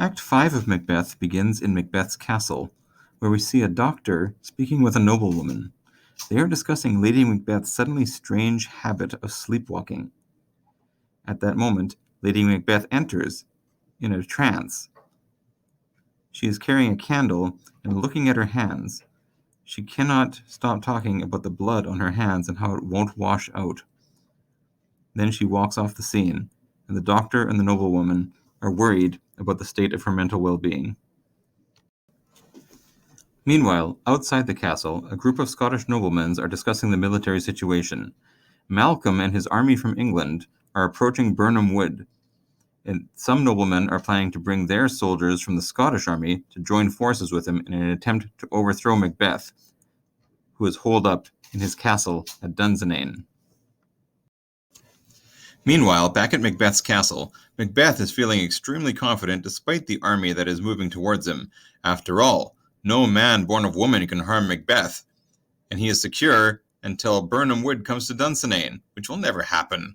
Act 5 of Macbeth begins in Macbeth's castle, where we see a doctor speaking with a noblewoman. They are discussing Lady Macbeth's suddenly strange habit of sleepwalking. At that moment, Lady Macbeth enters in a trance. She is carrying a candle and looking at her hands. She cannot stop talking about the blood on her hands and how it won't wash out. Then she walks off the scene, and the doctor and the noblewoman are worried about the state of her mental well-being. Meanwhile, outside the castle, a group of Scottish noblemen are discussing the military situation. Malcolm and his army from England are approaching Birnam Wood, and some noblemen are planning to bring their soldiers from the Scottish army to join forces with him in an attempt to overthrow Macbeth, who is holed up in his castle at Dunsinane. Meanwhile, back at Macbeth's castle, Macbeth is feeling extremely confident despite the army that is moving towards him. After all, no man born of woman can harm Macbeth, and he is secure until Birnam Wood comes to Dunsinane, which will never happen.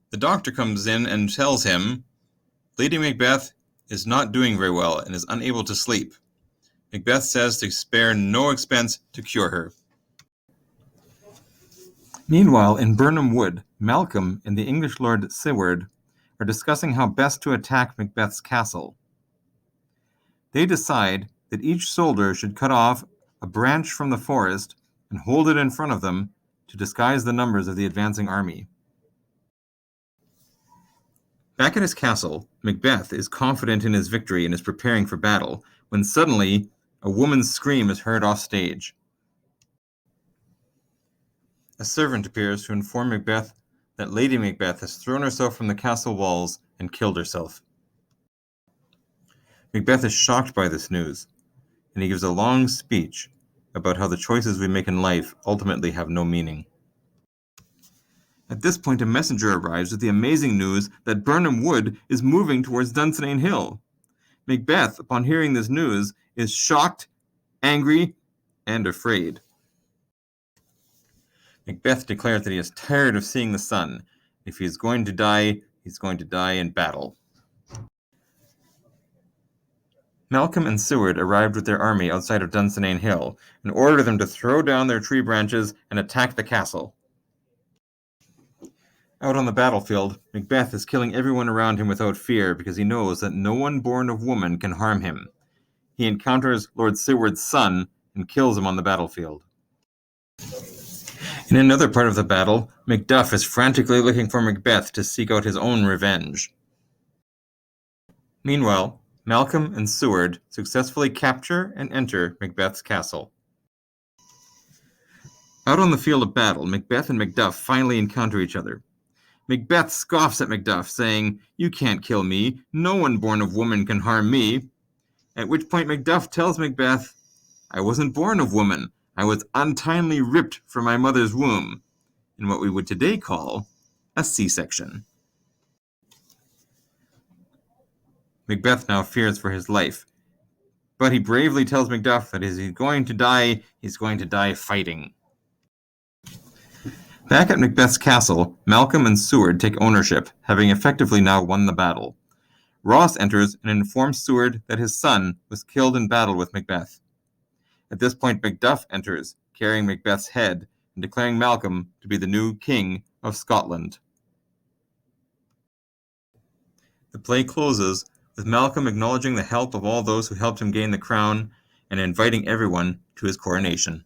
The doctor comes in and tells him Lady Macbeth is not doing very well and is unable to sleep. Macbeth says to spare no expense to cure her. Meanwhile, in Birnam Wood, Malcolm and the English Lord Seward are discussing how best to attack Macbeth's castle. They decide that each soldier should cut off a branch from the forest and hold it in front of them to disguise the numbers of the advancing army. Back at his castle, Macbeth is confident in his victory and is preparing for battle, when suddenly a woman's scream is heard off stage. A servant appears to inform Macbeth that Lady Macbeth has thrown herself from the castle walls and killed herself. Macbeth is shocked by this news, and he gives a long speech about how the choices we make in life ultimately have no meaning. At this point, a messenger arrives with the amazing news that Birnam Wood is moving towards Dunsinane Hill. Macbeth, upon hearing this news, is shocked, angry, and afraid. Macbeth declares that he is tired of seeing the sun. If he is going to die, he's going to die in battle. Malcolm and Seward arrived with their army outside of Dunsinane Hill and ordered them to throw down their tree branches and attack the castle. Out on the battlefield, Macbeth is killing everyone around him without fear because he knows that no one born of woman can harm him. He encounters Lord Seward's son and kills him on the battlefield. In another part of the battle, Macduff is frantically looking for Macbeth to seek out his own revenge. Meanwhile, Malcolm and Seward successfully capture and enter Macbeth's castle. Out on the field of battle, Macbeth and Macduff finally encounter each other. Macbeth scoffs at Macduff, saying, "You can't kill me. No one born of woman can harm me." At which point Macduff tells Macbeth, "I wasn't born of woman. I was untimely ripped from my mother's womb," in what we would today call a C-section. Macbeth now fears for his life, but he bravely tells Macduff that if he's going to die fighting. Back at Macbeth's castle, Malcolm and Seward take ownership, having effectively now won the battle. Ross enters and informs Seward that his son was killed in battle with Macbeth. At this point, Macduff enters, carrying Macbeth's head and declaring Malcolm to be the new king of Scotland. The play closes with Malcolm acknowledging the help of all those who helped him gain the crown and inviting everyone to his coronation.